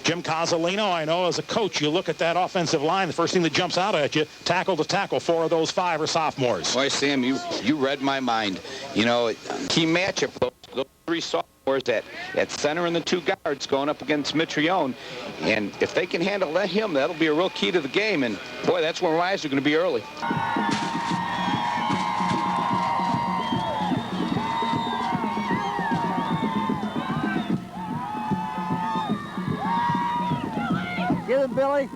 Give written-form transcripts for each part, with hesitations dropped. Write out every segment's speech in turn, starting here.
Jim Cozzolino, I know as a coach, you look at that offensive line, the first thing that jumps out at you, tackle to tackle. 4 of those 5 are sophomores. Boy, Sam, you read my mind. You know, key matchup, those 3 sophomores at center and the 2 guards going up against Mitrione. And if they can handle him, that'll be a real key to the game. And, boy, that's where my eyes are going to be early. Get it, Billy.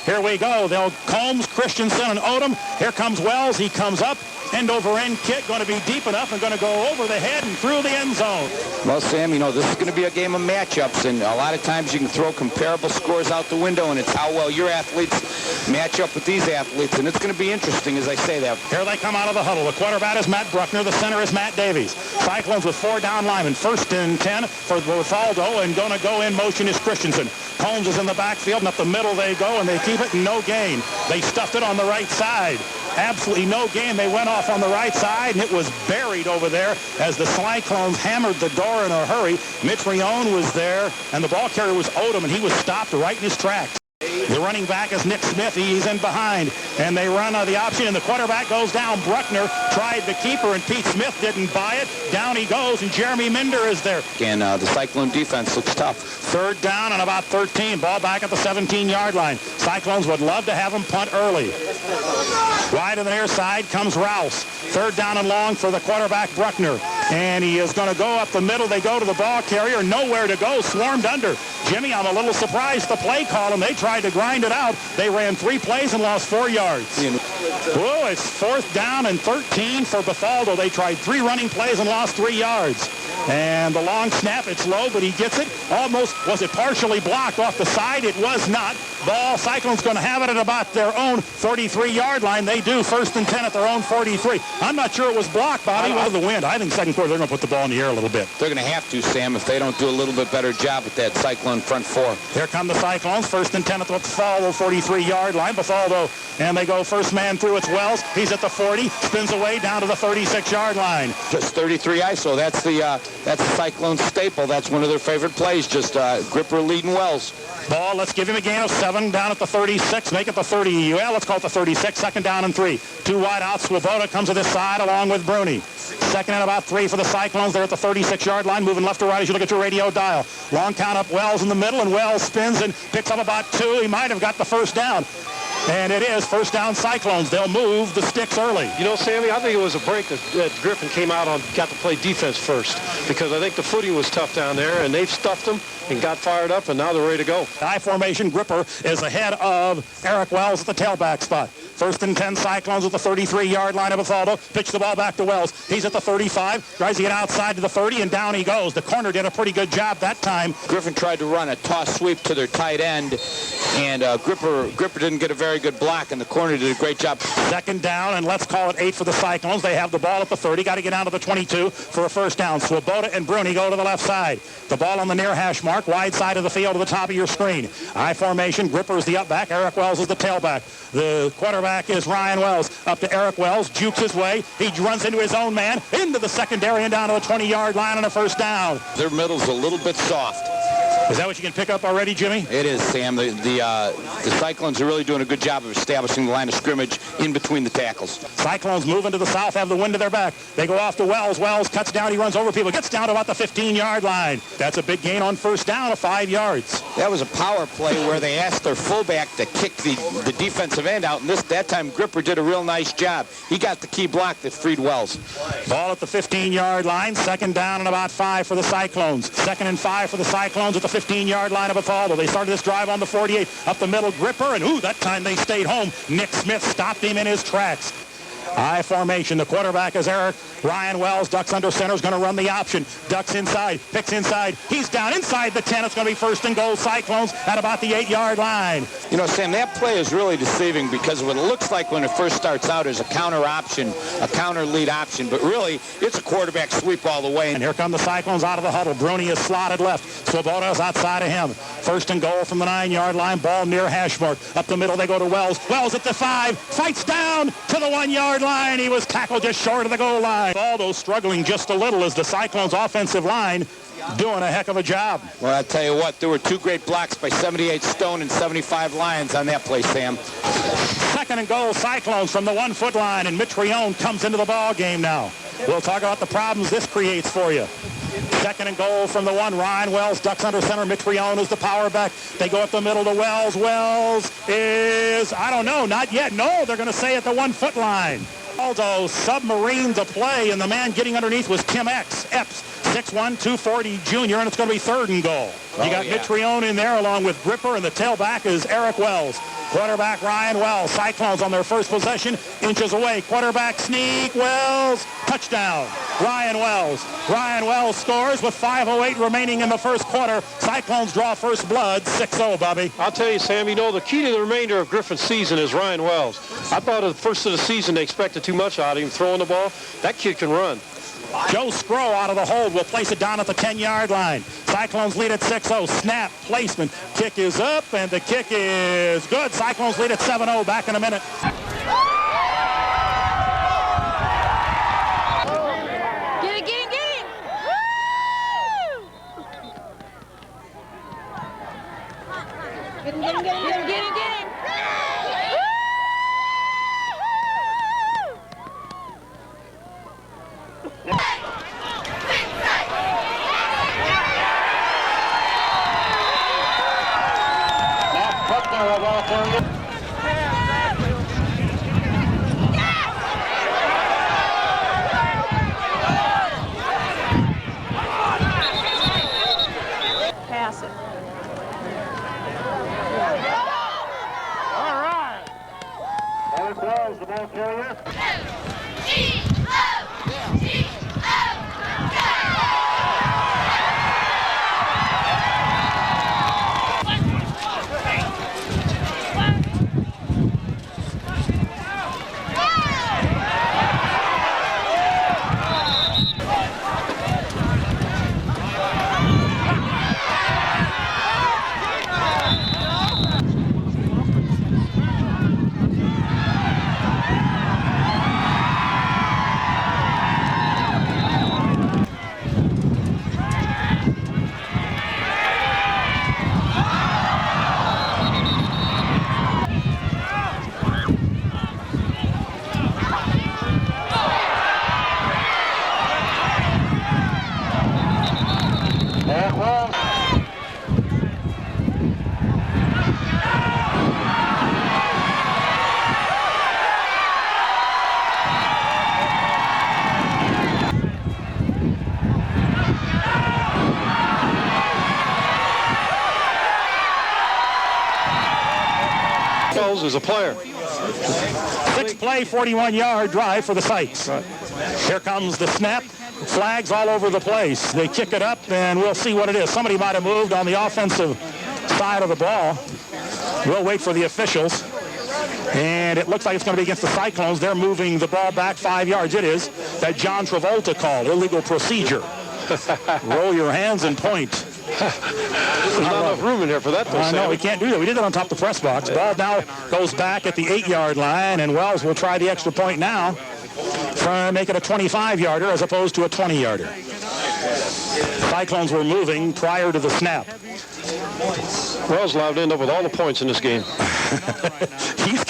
Here we go. They'll Combs, Christensen, and Odom. Here comes Wells. He comes up. End over end kick, going to be deep enough and going to go over the head and through the end zone. Well, Sam, you know, this is going to be a game of matchups, and a lot of times you can throw comparable scores out the window, and it's how well your athletes match up with these athletes, and it's going to be interesting as I say that. Here they come out of the huddle. The quarterback is Matt Bruckner. The center is Matt Davies. Cyclones with 4 down linemen. 1st and 10 for Bethalto, and going to go in motion is Christensen. Combs is in the backfield, and up the middle they go, and they keep it, no gain. They stuffed it on the right side. Absolutely no gain. They went off on the right side, and it was buried over there as the Cyclones hammered the door in a hurry. Mitrione was there, and the ball carrier was Odom, and he was stopped right in his tracks. The running back is Nick Smith. He's in behind, and they run the option, and the quarterback goes down. Bruckner tried the keeper, and Pete Smith didn't buy it. Down he goes, and Jeremy Minder is there. And the Cyclone defense looks tough. 3rd down and about 13. Ball back at the 17-yard line. Cyclones would love to have him punt early. Wide on the near side comes Rouse. 3rd down and long for the quarterback, Bruckner. And he is going to go up the middle. They go to the ball carrier. Nowhere to go. Swarmed under. Jimmy, I'm a little surprised the play call, and they tried to grind it out. They ran 3 plays and lost 4 yards. Whoa, it's 4th down and 13 for Bethalto. They tried 3 running plays and lost 3 yards. And the long snap, it's low, but he gets it. Almost, was it partially blocked off the side? It was not. Ball, Cyclones going to have it at about their own 33-yard line. They do. 1st and 10 at their own 43. I'm not sure it was blocked, Bobby. Out of the wind. I think second quarter they're going to put the ball in the air a little bit. They're going to have to, Sam, if they don't do a little bit better job with that Cyclone front 4. Here come the Cyclones. 1st and 10 at the Bethalto 43-yard line. Bethalto, and they go first man through. It's Wells. He's at the 40. Spins away down to the 36-yard line. Just 33 ISO. That's the Cyclone staple. That's one of their favorite plays. Just Gripper leading Wells. Ball, let's give him a gain of 7 down at the 36. Make it the 30. Well, let's call it the 36. 2nd down and 3. 2 wide out. Swoboda comes to this side along with Bruni. 2nd and about 3 for the Cyclones. They're at the 36-yard line, moving left to right as you look at your radio dial. Long count up Wells in the middle, and Wells spins and picks up about 2. He might have got the 1st down. And it is 1st down Cyclones. They'll move the sticks early. You know, Sammy, I think it was a break that Griffin came out on, got to play defense first, because I think the footing was tough down there, and they've stuffed them and got fired up, and now they're ready to go. I formation, Gripper is ahead of Eric Wells at the tailback spot. 1st and 10 Cyclones at the 33-yard line of Bethalto. Pitch the ball back to Wells. He's at the 35. Tries to get outside to the 30, and down he goes. The corner did a pretty good job that time. Griffin tried to run a toss sweep to their tight end, and Gripper didn't get a very good block, and the corner did a great job. 2nd down, and let's call it 8 for the Cyclones. They have the ball at the 30. Got to get down to the 22 for a 1st down. Swoboda and Bruni go to the left side. The ball on the near hash mark, wide side of the field to the top of your screen. I formation, Gripper is the up back. Eric Wells is the tailback. The quarterback is Ryan Wells. Up to Eric Wells, jukes his way. He runs into his own man, into the secondary and down to the 20-yard line on a 1st down. Their middle's a little bit soft. Is that what you can pick up already, Jimmy? It is, Sam. The Cyclones are really doing a good job of establishing the line of scrimmage in between the tackles. Cyclones moving to the south, have the wind to their back. They go off to Wells. Wells cuts down. He runs over people. Gets down to about the 15-yard line. That's a big gain on 1st down of 5 yards. That was a power play where they asked their fullback to kick the defensive end out, and that time Gripper did a real nice job. He got the key block that freed Wells. Ball at the 15-yard line. 2nd down and about 5 for the Cyclones. 2nd and 5 for the Cyclones at the 15-yard line of Bethalto. They started this drive on the 48. Up the middle, Gripper, and that time they stayed home. Nick Smith stopped him in his tracks. I formation. The quarterback is Eric. Ryan Wells ducks under center, is going to run the option. Ducks inside, picks inside. He's down inside the 10. It's going to be 1st and goal Cyclones at about the 8-yard line. You know, Sam, that play is really deceiving because what it looks like when it first starts out is a counter option, a counter lead option, but really it's a quarterback sweep all the way. And here come the Cyclones out of the huddle. Bruni is slotted left. Swoboda is outside of him. First and goal from the 9-yard line. Ball near hash mark. Up the middle they go to Wells. Wells at the 5. Fights down to the 1-yard line. He was tackled just short of the goal line. Although struggling just a little as the Cyclones offensive line doing a heck of a job. Well, I tell you what, there were 2 great blocks by 78 Stone and 75 Lions on that play, Sam. Second and goal, Cyclones from the 1-foot line, and Mitrione comes into the ball game now. We'll talk about the problems this creates for you. Second and goal from the 1. Ryan Wells ducks under center. Mitrione is the power back. They go up the middle to Wells. Wells is, I don't know, not yet. No, they're going to say at the 1-foot line. Although submarine the play, and the man getting underneath was Tim Epps, 6'1", 240 junior, and it's going to be third and goal. You got Mitrione in there along with Gripper, and the tailback is Eric Wells. Quarterback Ryan Wells. Cyclones on their first possession, inches away. Quarterback sneak, Wells, touchdown. Ryan Wells. Ryan Wells scores with 5:08 remaining in the first quarter. Cyclones draw first blood, 6-0, Bobby. I'll tell you, Sam, you know, the key to the remainder of Griffin's season is Ryan Wells. I thought at the first of the season they expected too much out of him throwing the ball. That kid can run. Joe Scrow out of the hold will place it down at the 10-yard line. Cyclones lead at 6-0. Snap, placement, kick is up, and the kick is good. Cyclones lead at 7-0. Back in a minute. Get it, get it, get it! Woo! Get him, get him, get him, get him, get him, get him! Pass it. All right. Eric Wells, the ball carrier. Wells is a player. 6-play, 41-yard drive for the Sykes. Right. Here comes the snap. Flags all over the place. They kick it up, and we'll see what it is. Somebody might have moved on the offensive side of the ball. We'll wait for the officials. And it looks like it's going to be against the Cyclones. They're moving the ball back 5 yards. It is that John Travolta called, illegal procedure. Roll your hands and point. There's not enough room in there for that. No, we can't do that. We did that on top of the press box. Ball now goes back at the 8-yard line, and Wells will try the extra point now. Try to make it a 25-yarder as opposed to a 20-yarder. Cyclones were moving prior to the snap. Wells allowed to end up with all the points in this game. He's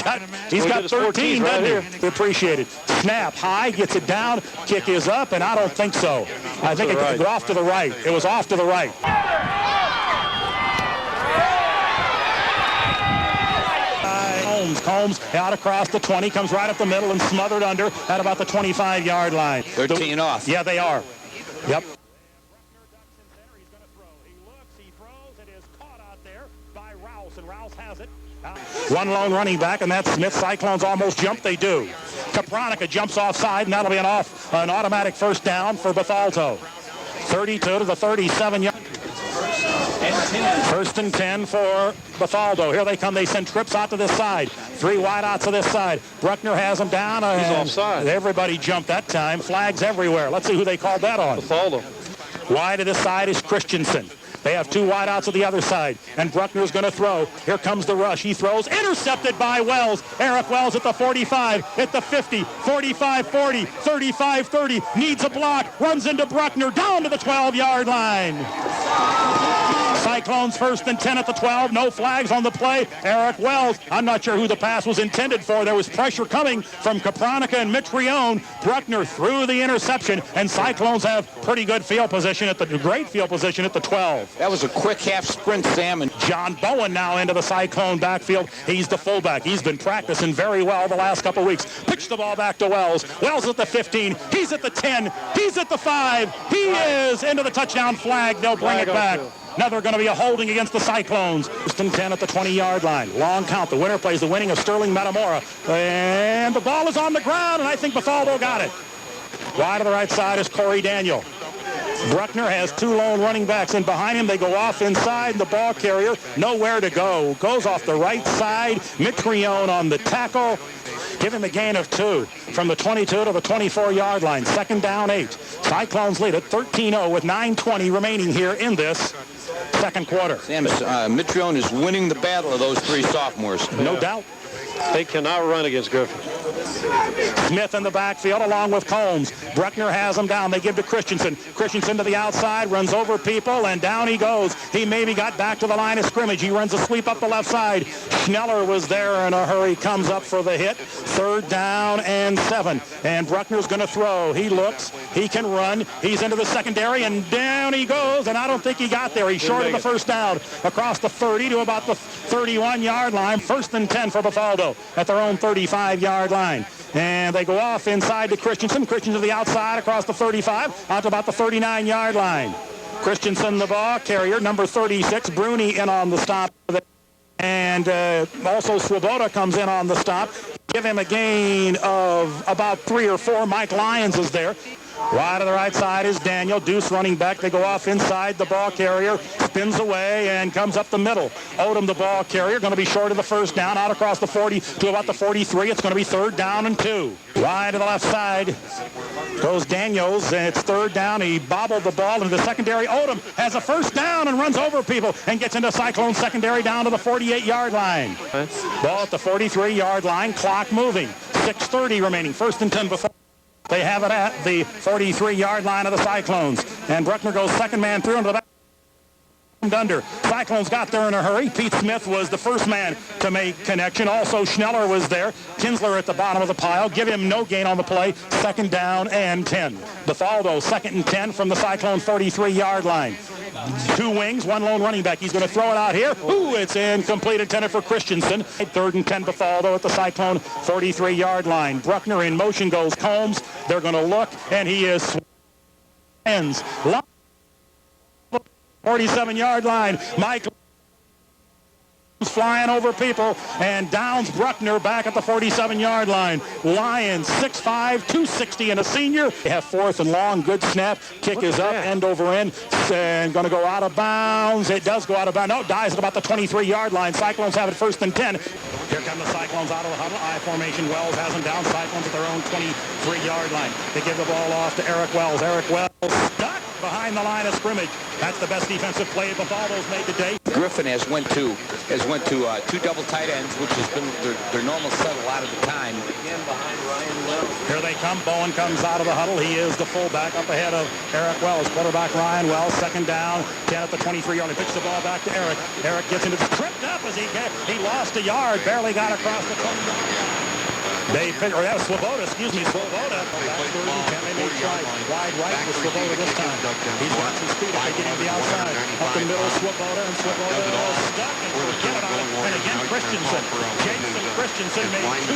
got 13 right here. We appreciate it. Snap, high, gets it down, kick is up, and I don't think so. I think it was off to the right. It was off to the right. Combs out across the 20, comes right up the middle and smothered under at about the 25-yard line. 13 off. Yeah, they are. Yep. One lone running back, and that's Smith. Cyclones almost jumped. They do. Kapronica jumps offside, and that'll be an automatic first down for Bethalto. 32 to the 37-yard. First and 10 for Bethalto. Here they come. They send trips out to this side. 3 wideouts to this side. Bruckner has them down. He's offside. Everybody jumped that time. Flags everywhere. Let's see who they called that on. Bethalto. Wide to this side is Christensen. They have two wideouts at the other side, and Bruckner's going to throw. Here comes the rush. He throws, intercepted by Wells. Eric Wells at the 45, at the 50, 45-40, 35-30, needs a block, runs into Bruckner, down to the 12-yard line. Cyclones 1st and 10 at the 12. No flags on the play. Eric Wells, I'm not sure who the pass was intended for. There was pressure coming from Capranica and Mitrione. Bruckner threw the interception, and Cyclones have pretty good field position great field position at the 12. That was a quick half sprint, Sam. And John Bowen now into the Cyclone backfield. He's the fullback. He's been practicing very well the last couple weeks. Pitch the ball back to Wells. Wells at the 15. He's at the 10. He's at the 5. He is into the touchdown flag. They'll bring it back. Now they're going to be a holding against the Cyclones. 1st and 10 at the 20-yard line. Long count. The winner plays the winning of Sterling Metamora. And the ball is on the ground, and I think Bethalto got it. Wide to the right side is Corey Daniel. Bruckner has two lone running backs in behind him. They go off inside, and the ball carrier nowhere to go. Goes off the right side. Mitrione on the tackle. Give him a gain of 2 from the 22 to the 24-yard line. 2nd down 8. Cyclones lead at 13-0 with 9:20 remaining here in this second quarter. Sam, Mitrione is winning the battle of those three sophomores. No doubt. They cannot run against Griffin. Smith in the backfield along with Combs. Bruckner has him down. They give to Christensen. Christensen to the outside, runs over people, and down he goes. He maybe got back to the line of scrimmage. He runs a sweep up the left side. Schneller was there in a hurry, comes up for the hit. 3rd down and 7. And Bruckner's going to throw. He looks. He can run. He's into the secondary, and down he goes, and I don't think he got there. He's short of the first down across the 30 to about the 31-yard line. 1st and 10 for Bethalto at their own 35-yard line. And they go off inside to Christensen. Christensen to the outside across the 35 out to about the 39-yard line. Christensen, the ball carrier, number 36. Bruni in on the stop. And also Swoboda comes in on the stop. Give him a gain of about 3 or 4. Mike Lyons is there. Wide to the right side is Daniel. Deuce running back. They go off inside. The ball carrier spins away and comes up the middle. Odom, the ball carrier, going to be short of the first down. Out across the 40 to about the 43. It's going to be 3rd down and 2. Wide to the left side goes Daniels, and it's 3rd down. He bobbled the ball into the secondary. Odom has a first down and runs over people and gets into Cyclone secondary down to the 48-yard line. Ball at the 43-yard line. Clock moving. 6:30 remaining. 1st and 10 before. They have it at the 43-yard line of the Cyclones. And Bruckner goes second man through into the back. Under. Cyclones got there in a hurry. Pete Smith was the first man to make connection. Also, Schneller was there. Kinsler at the bottom of the pile. Give him no gain on the play. 2nd down and 10. Bethalto, 2nd and 10 from the Cyclone 43-yard line. 2 wings, 1 lone running back. He's going to throw it out here. Ooh, it's incomplete, intended for Christensen. 3rd and 10 Bethalto at the Cyclone 43-yard line. Bruckner in motion goes Combs. They're going to look, and he is ends. 47-yard line. Mike flying over people and downs Bruckner back at the 47-yard line. Lyons 6'5", 260 and a senior. They have 4th and long. Good snap. Kick is up, end over end, and going to go out of bounds. It does go out of bounds. No, dies at about the 23-yard line. Cyclones have it 1st and 10. Here come the Cyclones out of the huddle. I formation. Wells has them down. Cyclones at their own 23-yard line. They give the ball off to Eric Wells. Eric Wells stuck behind the line of scrimmage. That's the best defensive play Bethalto's made today. Griffin has went to 2 double tight ends, which has been their normal set a lot of the time. Here they come. Bowen comes out of the huddle. He is the fullback up ahead of Eric Wells. Quarterback Ryan Wells, 2nd down, 10 at the 23-yard line. Pitches the ball back to Eric. Eric gets into tripped up as he lost a yard. Barely got across the 20-yard line. They pick, or that was Swoboda, excuse me, Swoboda. They may try wide right with Swoboda this time. He's got some speed if they get him to the outside. Up the middle, Swoboda, and Swoboda stuck and forget about it. And again, Christensen. Jason Christensen made 2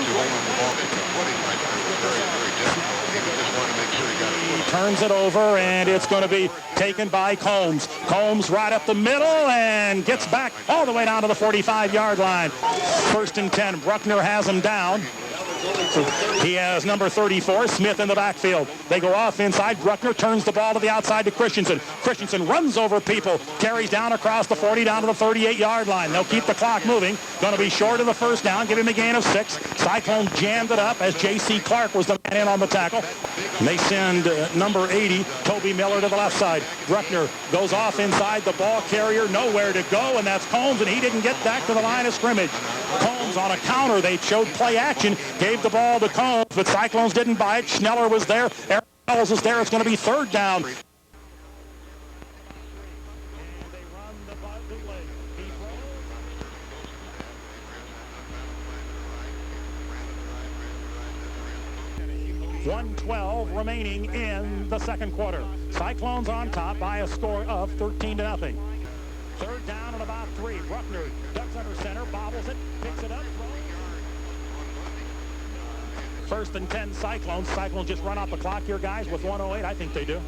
He turns it over, and it's going to be taken by Combs. Combs right up the middle and gets back all the way down to the 45-yard line. 1st and 10. Bruckner has him down. He has number 34, Smith, in the backfield. They go off inside. Bruckner turns the ball to the outside to Christensen. Christensen runs over people, carries down across the 40 down to the 38-yard line. They'll keep the clock moving. Going to be short of the first down. Give him a gain of 6. Cyclone jammed it up as J.C. Clark was the man in on the tackle. And they send number 80, Toby Miller, to the left side. Bruckner goes off inside. The ball carrier nowhere to go, and that's Combs, and he didn't get back to the line of scrimmage. Combs on a counter. They showed play action, gave the ball to Combs, but Cyclones didn't buy it. Schneller was there. Eric Wells was there. It's going to be third down. And they run the bootleg. He throws. 1:12 remaining in the second quarter. Cyclones on top by a score of 13-0. Third down and about 3. Bruckner ducks under center, bobbles it, picks it up, throws. First and 10 Cyclones. Cyclones just run out the clock here, guys, with 1:08. I think they do.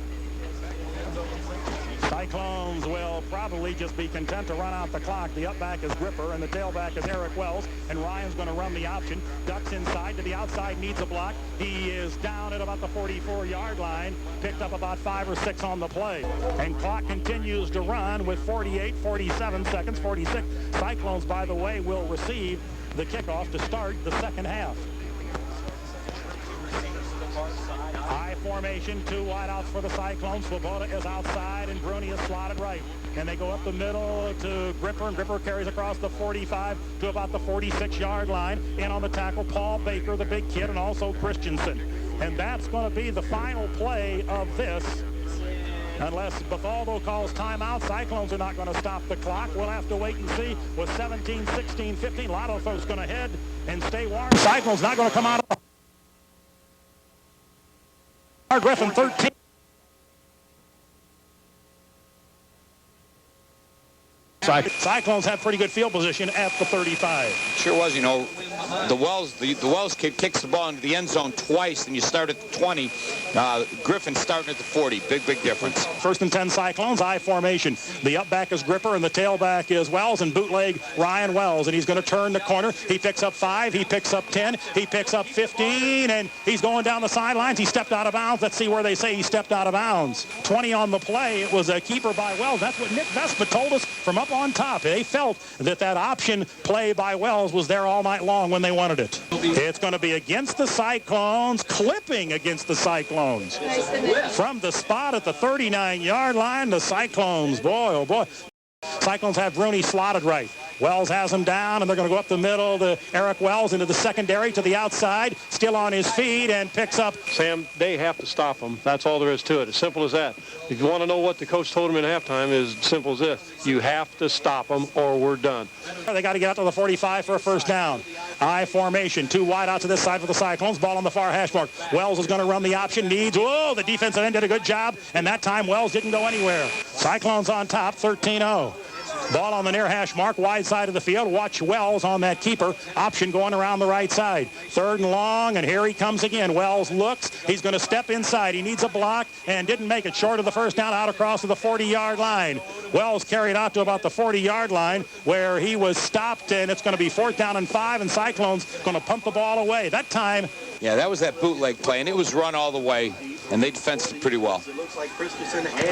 Cyclones will probably just be content to run out the clock. The up back is Gripper, and the tailback is Eric Wells. And Ryan's going to run the option. Ducks inside to the outside, needs a block. He is down at about the 44-yard line. Picked up about 5 or 6 on the play. And clock continues to run with 48, 47 seconds, 46. Cyclones, by the way, will receive the kickoff to start the second half. High formation, 2 wideouts for the Cyclones. Swoboda is outside, and Bruni is slotted right. And they go up the middle to Gripper, and Gripper carries across the 45 to about the 46-yard line. In on the tackle, Paul Baker, the big kid, and also Christensen. And that's going to be the final play of this. Unless Bethalto calls timeout, Cyclones are not going to stop the clock. We'll have to wait and see with 17, 16, 15. A lot of folks going to head and stay warm. Cyclones not going to come out of the Griffin 13. Cyclones have pretty good field position at the 35. Sure was, you know. The Wells kid kicks the ball into the end zone twice, and you start at the 20. Griffin starting at the 40. Big difference. First and 10 Cyclones, I formation. The up back is Gripper, and the tailback is Wells, and bootleg Ryan Wells. And he's going to turn the corner. He picks up 5. He picks up 10. He picks up 15, and he's going down the sidelines. He stepped out of bounds. Let's see where they say he stepped out of bounds. 20 on the play. It was a keeper by Wells. That's what Nick Vespa told us from up on top. They felt that option play by Wells was there all night long when they wanted it. It's going to be against the Cyclones, clipping against the Cyclones. From the spot at the 39-yard line, the Cyclones, boy, oh boy. Cyclones have Bruni slotted right. Wells has him down, and they're going to go up the middle to Eric Wells into the secondary to the outside, still on his feet, and picks up. Sam, they have to stop him. That's all there is to it. As simple as that. If you want to know what the coach told him in halftime, is simple as this. You have to stop them or we're done. They got to get out to the 45 for a first down. I formation, 2 wide out to this side for the Cyclones. Ball on the far hash mark. Wells is going to run the option. Whoa, the defensive end did a good job, and that time Wells didn't go anywhere. Cyclones on top, 13-0. Ball on the near hash mark, wide side of the field. Watch Wells on that keeper. Option going around the right side. Third and long, and here he comes again. Wells looks. He's going to step inside. He needs a block and didn't make it. Short of the first down, out across to the 40-yard line. Wells carried out to about the 40-yard line where he was stopped, and it's going to be 4th down and 5, and Cyclones going to pump the ball away. That time. Yeah, that was that bootleg play, and it was run all the way, and they defensed it pretty well.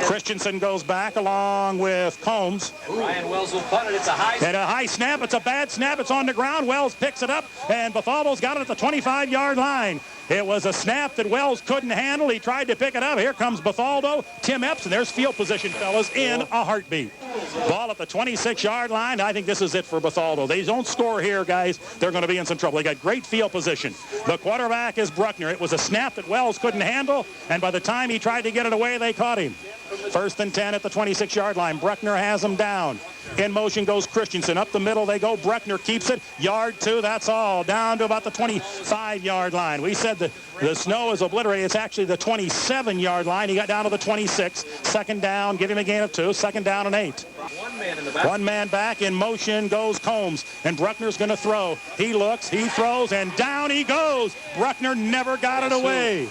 Christensen goes back along with Combs. Ryan Wells will punt it. It's a high snap. And a high snap. It's a bad snap. It's on the ground. Wells picks it up, and Bethalto's got it at the 25-yard line. It was a snap that Wells couldn't handle. He tried to pick it up. Here comes Bethalto. Tim Epps, and there's field position, fellas, in a heartbeat. Ball at the 26-yard line. I think this is it for Bethalto. They don't score here, guys. They're going to be in some trouble. They got great field position. The quarterback is Bruckner. It was a snap that Wells couldn't handle, and by the time he tried to get it away, they caught him. First and 10 at the 26-yard line. Bruckner has him down. In motion goes Christensen. Up the middle they go. Bruckner keeps it. Yard 2, that's all. Down to about the 25-yard line. We said that the snow is obliterated. It's actually the 27-yard line. He got down to the 26. Second down. Give him a gain of 2. Second down and 8. One man back. In motion goes Combs. And Bruckner's going to throw. He looks. He throws. And down he goes. Bruckner never got it away.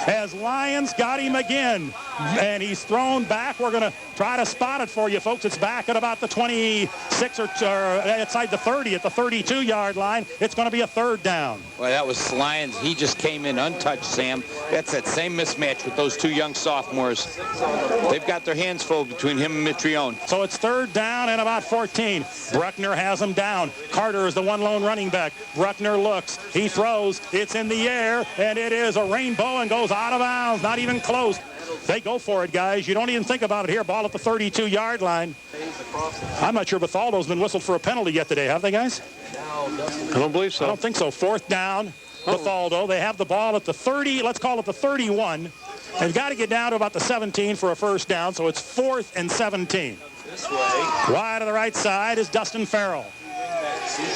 As Lions got him again. and he's thrown back. We're going to try to spot it for you, folks. It's back at about the 26 or outside the 30 at the 32-yard line. It's going to be a third down. Well, that was Lyons. He just came in untouched, Sam. That's that same mismatch with those two young sophomores. They've got their hands full between him and Mitrione. So it's third down and about 14. Bruckner has him down. Carter is the one lone running back. Bruckner looks. He throws. It's in the air, and it is a rainbow and goes out of bounds. Not even close. They go for it, guys. You don't even think about it here. Ball at the 32-yard line. I'm not sure Bethalto's been whistled for a penalty yet today, have they, guys? I don't believe so. I don't think so. Fourth down, Bethalto. They have the ball at the 30. Let's call it the 31. They've got to get down to about the 17 for a first down, so it's 4th and 17. Wide to the right side is Dustin Farrell.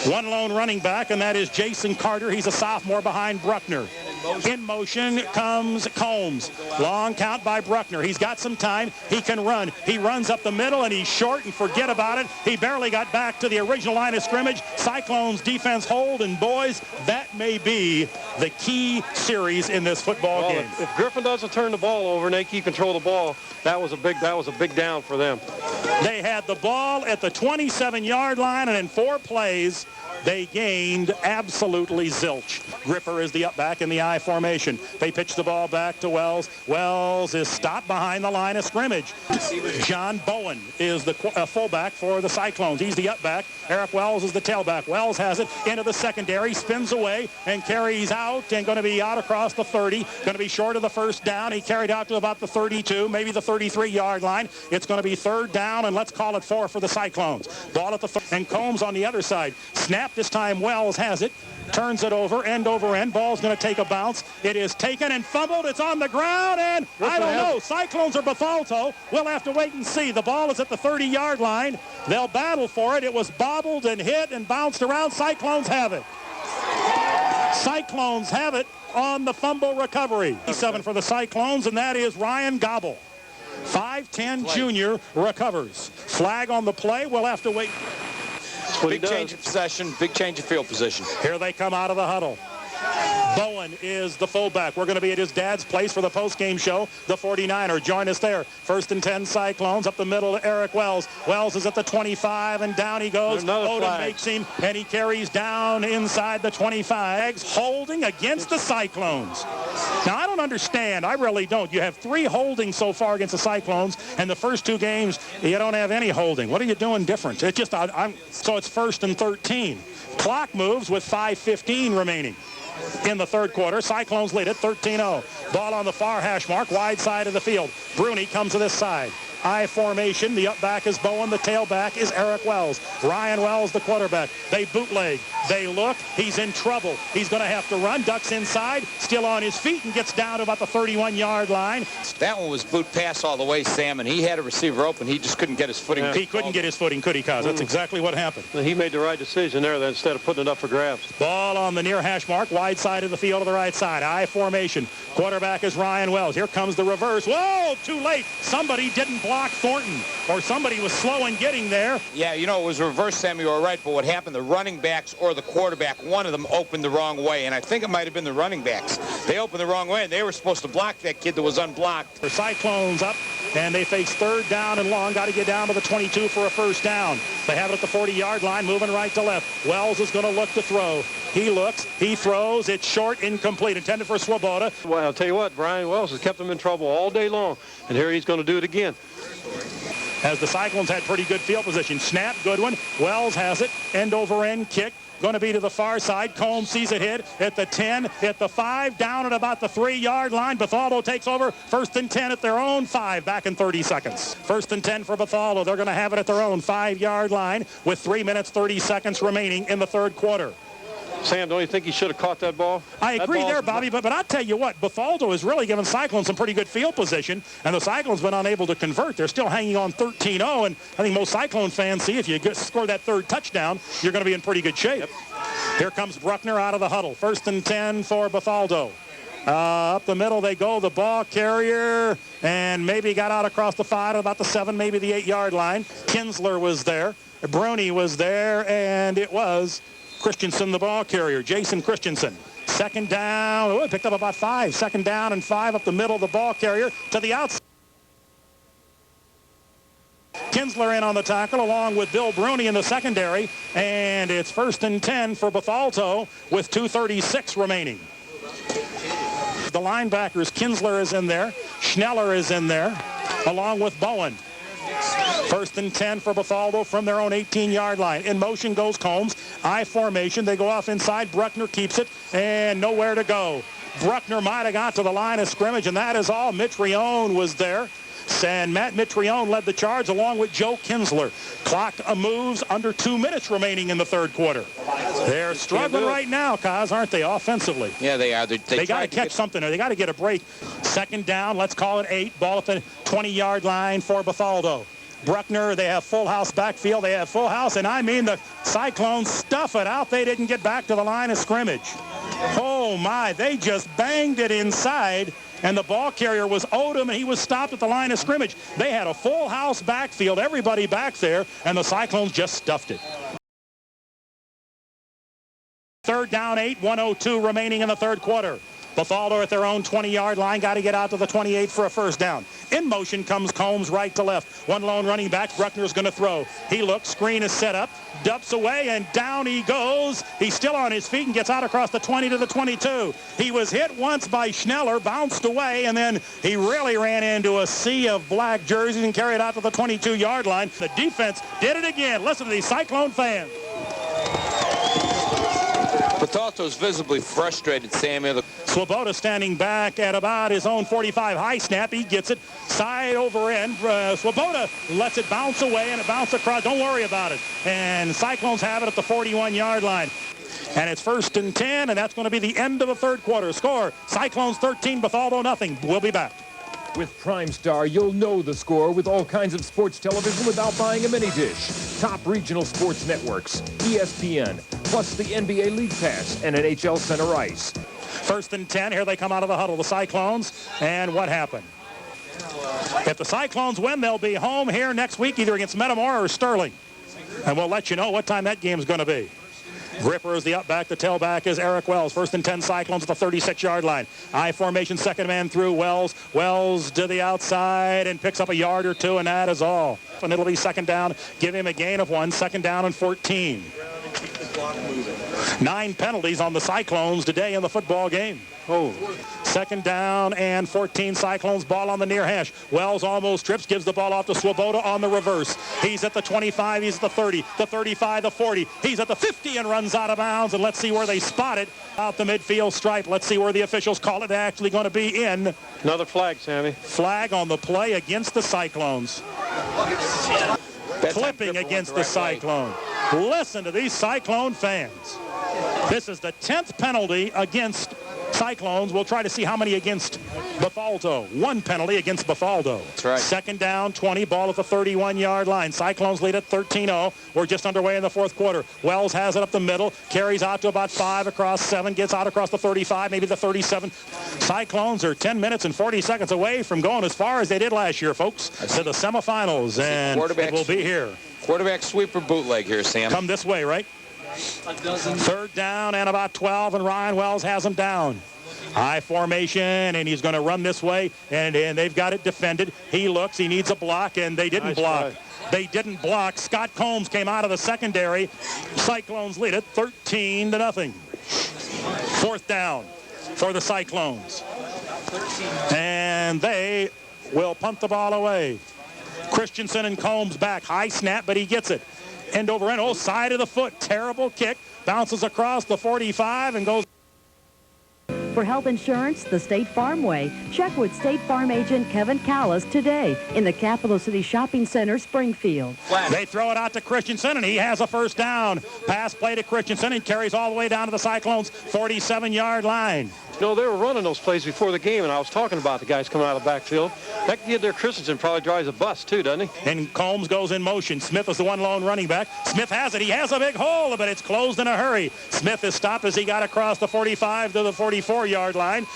One lone running back, and that is Jason Carter. He's a sophomore behind Bruckner. In motion comes Combs. Long count by Bruckner. He's got some time. He can run. He runs up the middle, and he's short, and forget about it. He barely got back to the original line of scrimmage. Cyclones defense hold, and boys, that may be the key series in this football game. If Griffin doesn't turn the ball over and they keep control of the ball, that was a big down for them. They had the ball at the 27-yard line, and in 4 plays, they gained absolutely zilch. Gripper is the up back in the I formation. They pitch the ball back to Wells. Wells is stopped behind the line of scrimmage. John Bowen is the fullback for the Cyclones. He's the up back. Eric Wells is the tailback. Wells has it into the secondary, spins away, and carries out, and going to be out across the 30. Going to be short of the first down. He carried out to about the 32, maybe the 33-yard line. It's going to be third down, and let's call it 4 for the Cyclones. Ball at the and Combs on the other side. Snap this time. Wells has it. Turns it over end. Ball's going to take a bounce. It is taken and fumbled. It's on the ground, and I don't know. Cyclones or Bethalto. We'll have to wait and see. The ball is at the 30-yard line. They'll battle for it. It was bobbled and hit and bounced around. Cyclones have it. Cyclones have it on the fumble recovery. 7 for the Cyclones, and that is Ryan Gobble. 5'10" junior recovers. Flag on the play. We'll have to wait. Big change of possession, big change of field position. Here they come out of the huddle. Bowen is the fullback. We're going to be at his dad's place for the post-game show. The 49er. Join us there. 1st and 10 Cyclones. Up the middle to Eric Wells. Wells is at the 25, and down he goes. Odom makes him, and he carries down inside the 25. Holding against the Cyclones. Now, I don't understand. I really don't. You have 3 holdings so far against the Cyclones, and the first 2 games, you don't have any holding. What are you doing different? It's just, so it's 1st and 13. Clock moves with 5:15 remaining. In the third quarter, Cyclones lead it 13-0. Ball on the far hash mark, wide side of the field. Bruni comes to this side. I formation. The up back is Bowen. The tailback is Eric Wells. Ryan Wells, the quarterback. They bootleg. They look. He's in trouble. He's going to have to run. Ducks inside. Still on his feet and gets down to about the 31-yard line. That one was boot pass all the way, Sam, and he had a receiver open. He just couldn't get his footing. Yeah. He couldn't get his footing, could he, Kaz? That's exactly what happened. He made the right decision there instead of putting it up for grabs. Ball on the near hash mark. Wide side of the field to the right side. I formation. Quarterback is Ryan Wells. Here comes the reverse. Whoa, too late. Somebody didn't block Thornton, or somebody was slow in getting there. Yeah, you know, it was reverse, Sam, you were right, but what happened, the running backs or the quarterback, one of them opened the wrong way, and I think it might have been the running backs. They opened the wrong way, and they were supposed to block that kid that was unblocked. The Cyclones up, and they face third down and long. Got to get down to the 22 for a first down. They have it at the 40-yard line, moving right to left. Wells is going to look to throw. He looks, he throws, it's short, incomplete, intended for Swoboda. Well, I'll tell you what, Brian Wells has kept them in trouble all day long, and here he's going to do it again. As the Cyclones had pretty good field position. Snap, good one. Wells has it, end over end kick. Going to be to the far side. Combs sees it hit at the 10, at the 5, down at about the 3-yard line. Bethalto takes over. 1st and 10 at their own 5, back in 30 seconds. 1st and 10 for Bethalto. They're going to have it at their own 5-yard line with 3 minutes, 30 seconds remaining in the third quarter. Sam, don't you think he should have caught that ball? I agree there, Bobby, but I'll tell you what, Bethalto has really given Cyclones some pretty good field position, and the Cyclones have been unable to convert. They're still hanging on 13-0, and I think most Cyclone fans see if you score that third touchdown, you're going to be in pretty good shape. Yep. Here comes Bruckner out of the huddle. 1st and 10 for Bethalto. Up the middle they go, the ball carrier, and maybe got out across the 5 at about the 7, maybe the 8-yard line. Kinsler was there. Bruni was there, and it was Christensen, the ball carrier, Jason Christensen. 2nd down, picked up about 5. 2nd down and 5 up the middle, the ball carrier to the outside. Kinsler in on the tackle along with Bill Bruni in the secondary. And it's 1st and 10 for Bethalto with 2:36 remaining. The linebackers, Kinsler is in there. Schneller is in there along with Bowen. 1st and 10 for Bethalto from their own 18-yard line. In motion goes Combs. I formation. They go off inside. Bruckner keeps it and nowhere to go. Bruckner might have got to the line of scrimmage, and that is all. Mitrione was there. And Matt Mitrione led the charge along with Joe Kinsler. Clock moves, under 2 minutes remaining in the third quarter. They're struggling right now, Kaz, aren't they, offensively? Yeah, they are. They got to catch something. They got to get a break. 2nd down, let's call it 8. Ball at the 20-yard line for Bethalto. Bruckner, they have full house backfield. They have full house, and I mean the Cyclones stuff it out. They didn't get back to the line of scrimmage. Oh, my, they just banged it inside, and the ball carrier was Odom, and he was stopped at the line of scrimmage. They had a full house backfield, everybody back there, and the Cyclones just stuffed it. 3rd down, 8, 1:02 remaining in the third quarter. Bethalto at their own 20-yard line. Got to get out to the 28 for a first down. In motion comes Combs right to left. One lone running back. Bruckner's going to throw. He looks. Screen is set up. Dumps away, and down he goes. He's still on his feet and gets out across the 20 to the 22. He was hit once by Schneller, bounced away, and then he really ran into a sea of black jerseys and carried out to the 22-yard line. The defense did it again. Listen to these Cyclone fans. Bethalto's visibly frustrated, Samuel. Swoboda standing back at about his own 45. High snap. He gets it side over end. Swoboda lets it bounce away, and it bounces across. Don't worry about it. And Cyclones have it at the 41-yard line. And it's 1st and 10, and that's going to be the end of the third quarter. Score, Cyclones 13, Bethalto nothing. We'll be back. With Prime Star, you'll know the score with all kinds of sports television without buying a mini dish. Top regional sports networks, ESPN, plus the NBA League Pass and NHL Center Ice. 1st and 10. Here they come out of the huddle, the Cyclones. And what happened? If the Cyclones win, they'll be home here next week, either against Metamora or Sterling. And we'll let you know what time that game's going to be. Gripper is the up back. The tailback is Eric Wells. 1st and 10 Cyclones at the 36-yard line. I formation, second man through. Wells to the outside and picks up a yard or two, and that is all. And it'll be 2nd down. Give him a gain of 1. 2nd down and 14. 9 penalties on the Cyclones today in the football game. Oh. 2nd down and 14. Cyclones ball on the near hash. Wells almost trips, gives the ball off to Swoboda on the reverse. He's at the 25, he's at the 30, the 35, the 40. He's at the 50 and runs out of bounds. And let's see where they spot it out the midfield stripe. Let's see where the officials call it. Actually going to be in. Another flag, Sammy. Flag on the play against the Cyclones. Clipping against the Cyclone. Listen to these Cyclone fans. This is the 10th penalty against Cyclones. We'll try to see how many against Bethalto. 1 penalty against Bethalto. That's right. 2nd down, 20. Ball at the 31-yard line. Cyclones lead at 13-0. We're just underway in the fourth quarter. Wells has it up the middle. Carries out to about 5 across 7. Gets out across the 35, maybe the 37. Cyclones are 10 minutes and 40 seconds away from going as far as they did last year, folks, to the semifinals. And it will be here. Quarterback sweeper bootleg here, Sam. Come this way, right? 3rd down and about 12, and Ryan Wells has him down. High formation, and he's going to run this way, and they've got it defended. He looks, he needs a block, and they didn't block. They didn't block. Scott Combs came out of the secondary. Cyclones lead it 13-0. 4th down for the Cyclones. And they will punt the ball away. Christensen and Combs back. High snap, but he gets it. End over end. Oh, side of the foot. Terrible kick. Bounces across the 45 and goes. For health insurance the State Farm way, check with State Farm agent Kevin Callis today in the Capital City Shopping Center, Springfield. They throw it out to Christensen, and he has a first down. Pass play to Christensen, and carries all the way down to the Cyclones' 47-yard line. No, they were running those plays before the game, and I was talking about the guys coming out of the backfield. That kid there, Christensen, probably drives a bus, too, doesn't he? And Combs goes in motion. Smith is the one lone running back. Smith has it. He has a big hole, but it's closed in a hurry. Smith is stopped as he got across the 45 to the 44-yard line.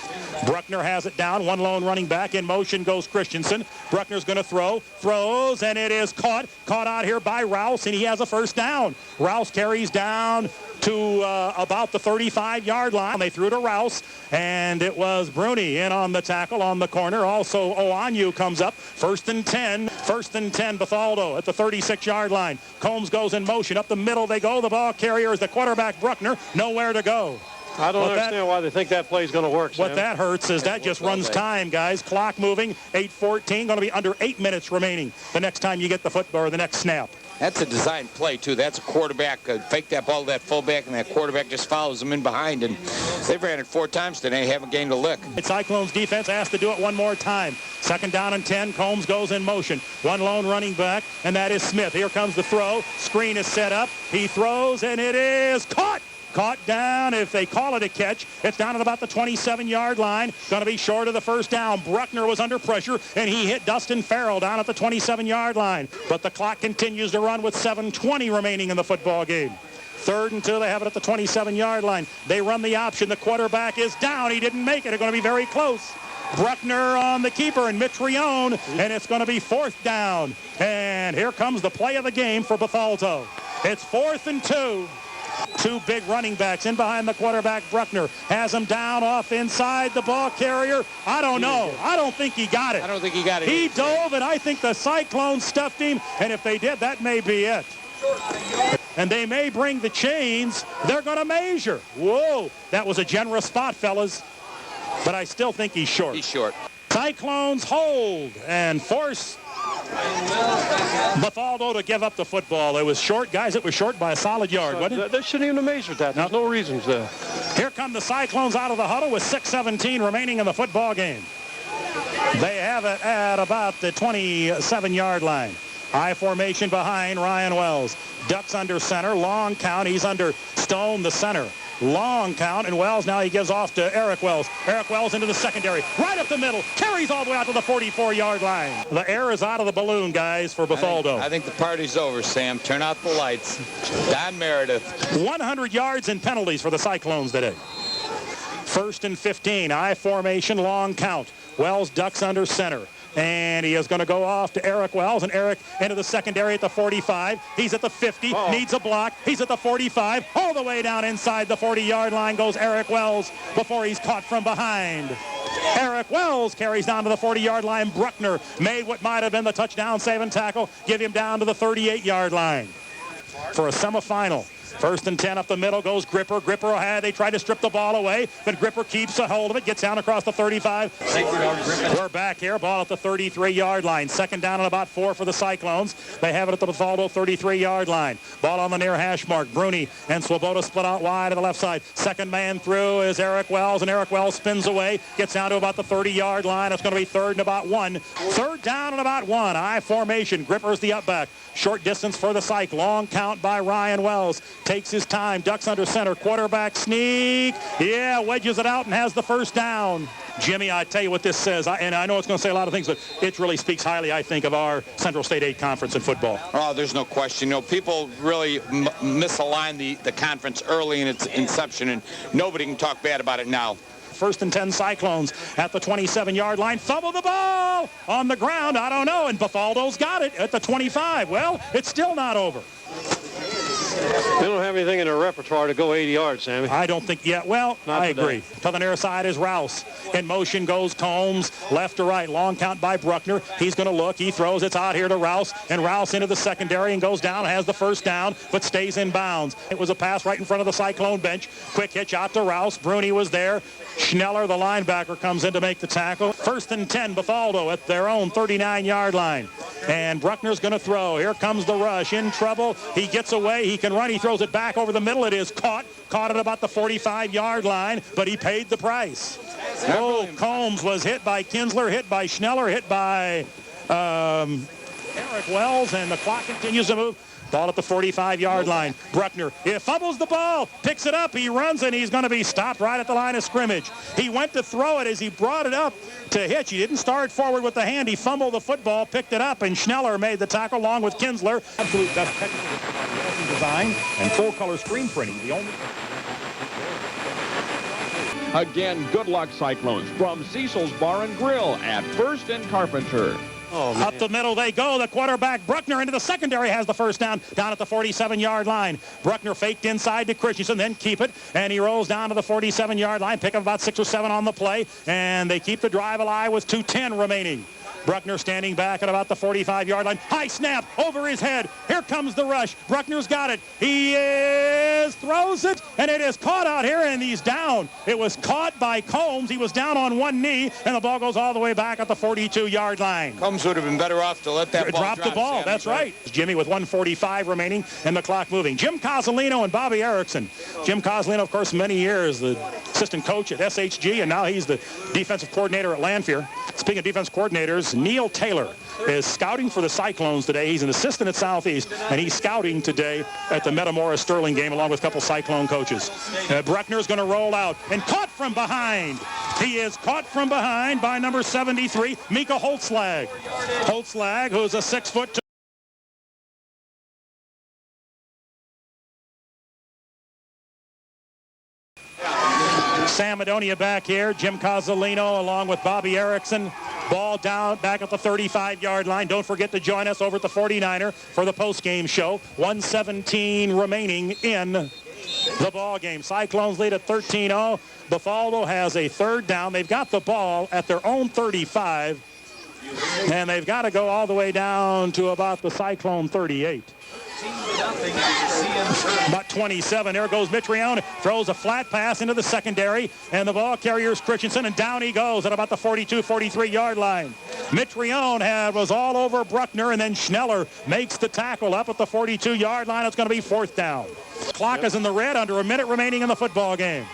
Bruckner has it down. One lone running back. In motion goes Christensen. Bruckner's going to throws, and it is caught out here by Rouse, and he has a first down. Rouse carries down to about the 35-yard line. They threw to Rouse, and it was Bruni in on the tackle on the corner. Also, Oanyu comes up. First and 10. First and 10, Bethalto at the 36-yard line. Combs goes in motion. Up the middle they go. The ball carrier is the quarterback, Bruckner. Nowhere to go. I don't understand why they think that play is going to work, Sam. What that hurts is that just runs time, guys. Clock moving, 8:14, going to be under 8 minutes remaining the next time you get the football or the next snap. That's a design play, too. That's a quarterback, fake that ball to that fullback, and that quarterback just follows him in behind. And they've ran it 4 times today, haven't gained a lick. Cyclones defense asked to do it one more time. Second down and 10. Combs goes in motion. One lone running back, and that is Smith. Here comes the throw. Screen is set up. He throws, and it is caught. Caught down. If they call it a catch, it's down at about the 27-yard line. Going to be short of the first down. Bruckner was under pressure, and he hit Dustin Farrell down at the 27-yard line. But the clock continues to run with 7:20 remaining in the football game. 3rd and 2. They have it at the 27-yard line. They run the option. The quarterback is down. He didn't make it. It's going to be very close. Bruckner on the keeper and Mitrione, and it's going to be 4th down. And here comes the play of the game for Bethalto. It's 4th and 2. 2 big running backs in behind the quarterback. Bruckner has him down off inside the ball carrier. I don't know. I don't think he got it. I don't think he got it. He dove, and I think the Cyclones stuffed him, and if they did, that may be it. And they may bring the chains. They're going to measure. Whoa, that was a generous spot, fellas. But I still think he's short. He's short. Cyclones hold and force Bethalto to give up the football. It was short, guys. It was short by a solid yard, wasn't it? They shouldn't even have measured that. There's no reasons there. Here come the Cyclones out of the huddle with 6:17 remaining in the football game. They have it at about the 27-yard line. High formation behind Ryan Wells. Ducks under center. Long count. He's under Stone, the center. Long count, and Wells now he gives off to Eric Wells. Eric Wells into the secondary. Right up the middle. Carries all the way out to the 44-yard line. The air is out of the balloon, guys, for Bethalto. I think the party's over, Sam. Turn out the lights. Don Meredith. 100 yards and penalties for the Cyclones today. 1st and 15. I formation, long count. Wells ducks under center. And he is going to go off to Eric Wells, and Eric into the secondary at the 45. He's at the 50, needs a block. He's at the 45. All the way down inside the 40-yard line goes Eric Wells before he's caught from behind. Eric Wells carries down to the 40-yard line. Bruckner made what might have been the touchdown saving tackle, give him down to the 38-yard line for a semifinal. 1st and 10 up the middle goes Gripper. Gripper had, they tried to strip the ball away, but Gripper keeps a hold of it, gets down across the 35. We're back here, ball at the 33-yard line. 2nd down and about 4 for the Cyclones. They have it at the Bethalto 33-yard line. Ball on the near hash mark. Bruni and Swoboda split out wide to the left side. Second man through is Eric Wells, and Eric Wells spins away, gets down to about the 30-yard line. It's going to be 3rd and about 1. 3rd down and about 1. I formation. Gripper's the up back. Short distance for the Cyc. Long count by Ryan Wells. Takes his time. Ducks under center. Quarterback sneak. Yeah, wedges it out and has the 1st down. Jimmy, I tell you what this says, and I know it's going to say a lot of things, but it really speaks highly, I think, of our Central State 8 conference in football. Oh, there's no question. You know, people really misalign the conference early in its inception, and nobody can talk bad about it now. 1st and 10 Cyclones at the 27-yard line. Fumble the ball on the ground. I don't know. And Bethalto's got it at the 25. Well, it's still not over. They don't have anything in their repertoire to go 80 yards, Sammy. I don't think yet. Well, Not I today. agree. To the near side is Rouse. In motion goes Combs. Left to right. Long count by Bruckner. He's going to look. He throws. It's out here to Rouse. And Rouse into the secondary and goes down. Has the 1st down, but stays in bounds. It was a pass right in front of the Cyclone bench. Quick hitch out to Rouse. Bruni was there. Schneller, the linebacker, comes in to make the tackle. 1st and 10, Bethalto at their own 39-yard line. And Bruckner's going to throw. Here comes the rush. In trouble. He gets away. He can run. He throws it back over the middle. It is caught. Caught at about the 45-yard line, but he paid the price. Oh, Combs was hit by Kinsler, hit by Schneller, hit by Eric Wells, and the clock continues to move. Ball at the 45-yard line. Bruckner, he fumbles the ball, picks it up, he runs, and he's going to be stopped right at the line of scrimmage. He went to throw it as he brought it up to hitch. He didn't start forward with the hand. He fumbled the football, picked it up, and Schneller made the tackle along with Kinsler. Absolute best technical design and full-color screen printing. The only... Again, good luck, Cyclones, from Cecil's Bar and Grill at 1st and Carpenter. Oh, man. Up the middle they go. The quarterback, Bruckner, into the secondary, has the first down at the 47-yard line. Bruckner faked inside to Christensen, then keep it, and he rolls down to the 47-yard line. Pick up about 6 or 7 on the play, and they keep the drive alive with 2:10 remaining. Bruckner standing back at about the 45-yard line. High snap over his head. Here comes the rush. Bruckner's got it. He throws it, and it is caught out here, and he's down. It was caught by Combs. He was down on one knee, and the ball goes all the way back at the 42-yard line. Combs would have been better off to let that ball drop the ball. Sammy. That's right. Jimmy with 1:45 remaining and the clock moving. Jim Cozzolino and Bobby Erickson. Jim Cozzolino, of course, many years the assistant coach at SHG, and now he's the defensive coordinator at Lanphier. Speaking of defense coordinators, Neil Taylor is scouting for the Cyclones today. He's an assistant at Southeast, and he's scouting today at the Metamora Sterling game along with a couple Cyclone coaches. Bruckner's going to roll out and caught from behind. He is caught from behind by number 73, Mika Holtzlag. Holtzlag, who's a 6'2". Sam Madonia back here. Jim Cozzolino along with Bobby Erickson. Ball down back at the 35-yard line. Don't forget to join us over at the 49er for the post-game show. 1:17 remaining in the ball game. Cyclones lead at 13-0. Bethalto has a third down. They've got the ball at their own 35, and they've got to go all the way down to about the Cyclone 38. About 27. There goes Mitrione. Throws a flat pass into the secondary, and the ball carrier is Christensen, and down he goes at about the 42, 43-yard line. Mitrione was all over Bruckner, and then Schneller makes the tackle up at the 42-yard line. It's going to be 4th down. Clock is in the red, under a minute remaining in the football game.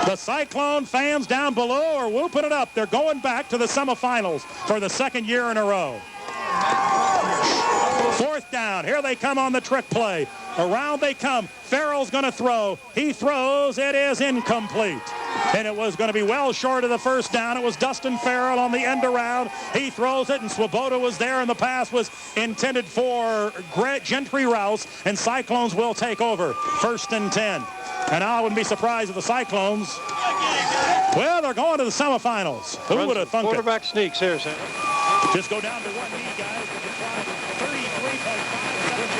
The Cyclone fans down below are whooping it up. They're going back to the semifinals for the second year in a row. 4th down. Here they come on the trick play. Around they come. Farrell's going to throw. He throws. It is incomplete. And it was going to be well short of the first down. It was Dustin Farrell on the end around. He throws it, and Swoboda was there, and the pass was intended for Gentry Rouse, and Cyclones will take over. 1st and 10. And now I wouldn't be surprised if the Cyclones, well, they're going to the semifinals. Who would have thunk it? Quarterback sneaks here, Sam. Just go down to one knee, guys. 33.5 seconds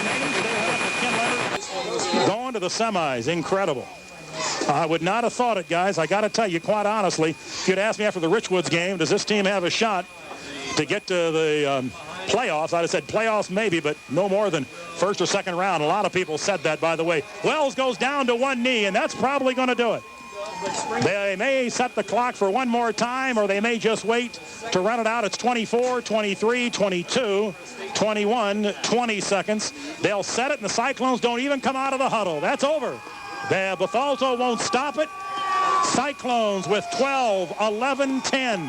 remaining. Going to the semis. Incredible. I would not have thought it, guys. I got to tell you, quite honestly, if you'd asked me after the Richwoods game, does this team have a shot to get to the playoffs? I'd have said playoffs maybe, but no more than first or second round. A lot of people said that, by the way. Wells goes down to one knee, and that's probably going to do it. They may set the clock for one more time, or they may just wait to run it out. It's 24, 23, 22, 21, 20 seconds. They'll set it, and the Cyclones don't even come out of the huddle. That's over. Bethalto won't stop it. Cyclones with 12, 11, 10,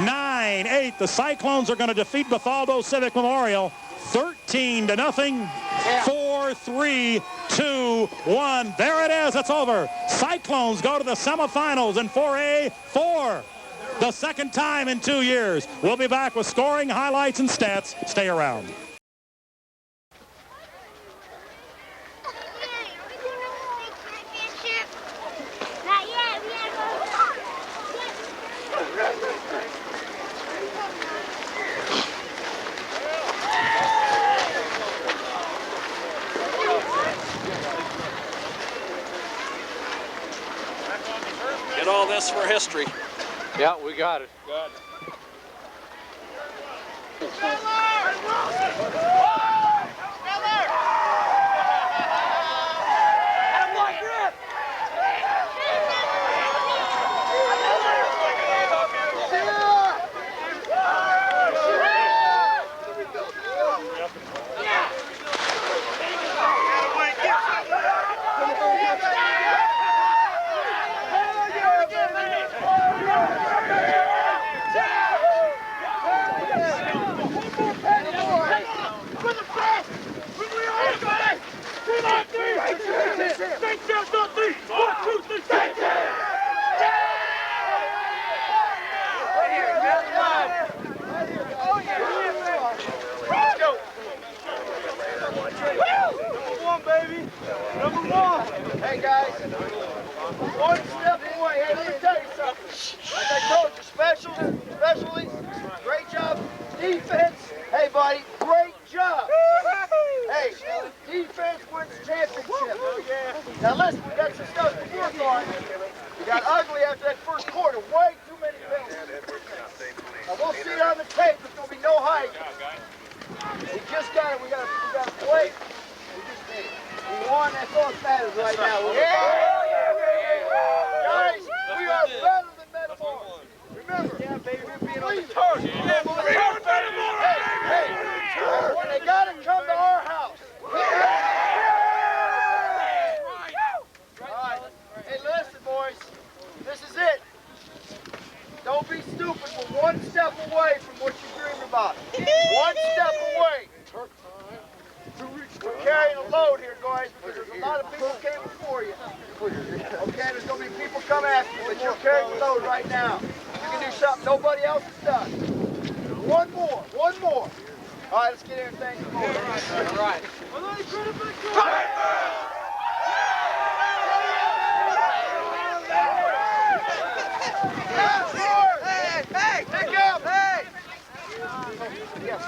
9, 8. The Cyclones are going to defeat Bethalto Civic Memorial 13-0, 4, 3, 2, 1. There it is. It's over. Cyclones go to the semifinals in 4A, 4. The second time in 2 years. We'll be back with scoring, highlights, and stats. Stay around. Get all this for history. Yeah, we got it. Good. Hey guys, one step away. Hey, let me tell you something. Like I told you, specialties, great job. defense, hey, buddy, great job. Hey, defense wins championship. Now, listen, we got some stuff to work on. We got ugly after that first quarter. Way too many penalties. Now, we'll see it on the tape. There's going to be no height. We just got it. We got to play. We won. That's all that matters right now. Guys, we are better than Metamora. Remember, we're being on the target. Hey, they got to come to our house. All right. Hey, listen, boys. This is it. Don't be stupid. We're one step away from what you dreamed about. One step away. We're carrying a load here, guys, because there's a lot of people who came before you. Okay, there's going to be people coming after you, but you're carrying the load right now. You can do something nobody else has done. One more. All right, let's get in and thank you. All right. Hey, pick up! Hey! Yes.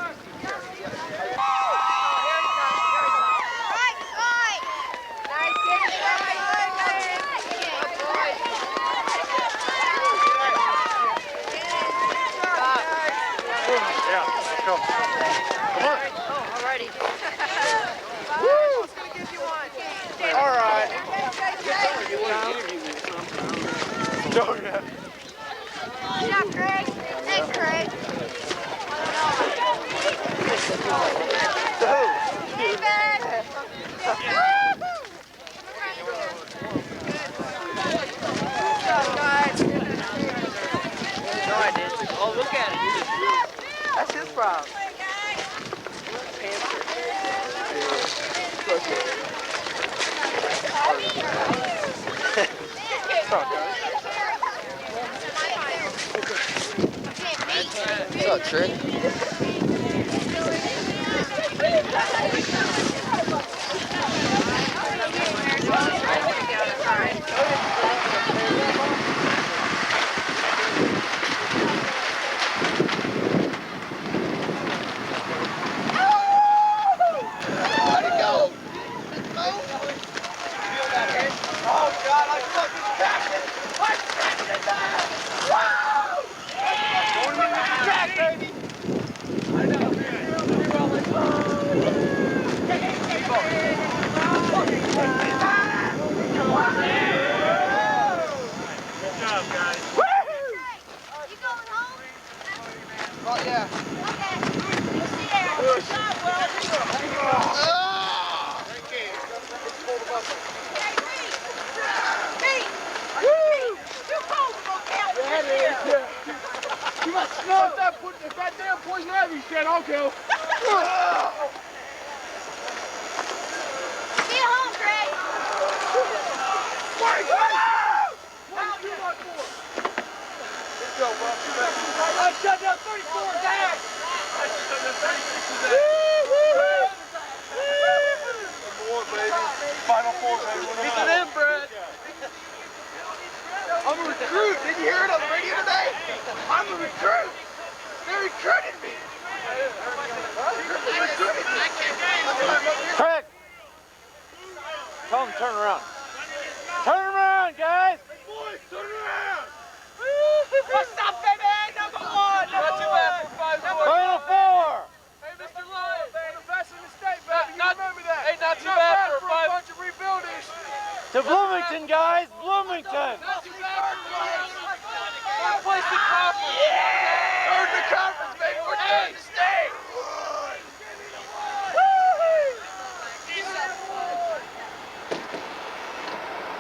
Oh, look at it. That's his problem. What's up, Trick? If that damn poison ivy shit, I'll go. See you home, Greg. Let's go, bro. I shut down 34 back. Final four, baby. He's an inbred. I'm a recruit. Did you hear it on the radio today? I'm a recruit. They recruited me. Craig! Tell them to turn around. Turn around, guys! Hey, boys, turn around. What's up, baby? Number one. Not too bad for 5-4. Final four! Hey, Mr. Lyon, man, the best in the state, baby. You remember that? Hey, not too bad bad for for a bunch of rebuilders. To Bloomington, guys! Bloomington! Not too bad for a place to conference. Yeah!